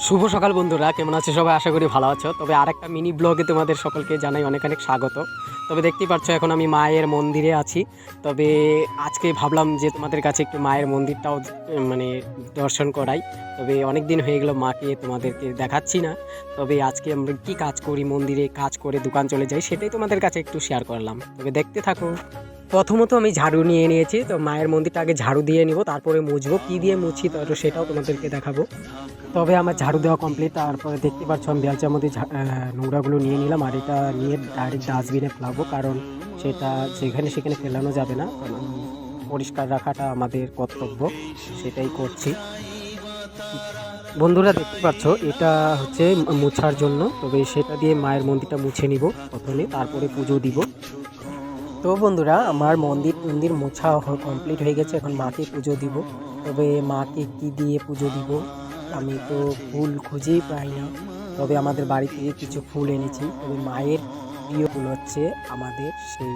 শুভ সকাল বন্ধুরা, কেমন আছো সবাই? আশা করি ভালো আছো। তবে আরেকটা মিনি ব্লগে তোমাদের সকলকে জানাই অনেক অনেক স্বাগত। তবে দেখতেই পাচ্ছ এখন আমি মায়ের মন্দিরে আছি। তবে আজকে ভাবলাম যে তোমাদের কাছে একটু মায়ের মন্দিরটাও মানে দর্শন করাই। তবে অনেক দিন হয়ে গেল মাকে তোমাদেরকে দেখাচ্ছি না। তবে আজকে আমরা কি কাজ করি, মন্দিরে কাজ করে দোকান চলে যাই, সেটাই তোমাদের কাছে একটু শেয়ার করলাম। তবে দেখতে থাকো। প্রথমত আমি ঝাড়ু নিয়ে নিয়েছি, তো মায়ের মন্দিরটা আগে ঝাড়ু দিয়ে নিব, তারপরে মুছবো। কি দিয়ে মুছি তো সেটাও তোমাদেরকে দেখাবো। তবে আমার ঝাড়ু দেওয়া কমপ্লিট। তারপরে দেখতে পাচ্ছ আমি বেলচার মধ্যে নোংরাগুলো নিয়ে নিলাম, আর এটা নিয়ে ডাইরেক্ট ডাস্টবিনে ফেলাবো, কারণ সেটা যেখানে সেখানে ফেলানো যাবে না। কারণ পরিষ্কার রাখাটা আমাদের কর্তব্য, সেটাই করছি। বন্ধুরা দেখতে পাচ্ছ এটা হচ্ছে মোছার জন্য। তবে সেটা দিয়ে মায়ের মন্দিরটা মুছে নিব প্রথমে, তারপরে পুজো দিব। তো বন্ধুরা আমার মন্দির মোছা কমপ্লিট হয়ে গেছে, এখন মাকে পুজো দিব। তবে মাকে কি দিয়ে পুজো দিব, আমি তো ফুল খুঁজেই পাই না। তবে আমাদের বাড়ি থেকে কিছু ফুল এনেছি। তবে মায়ের প্রিয় ফুল হচ্ছে আমাদের সেই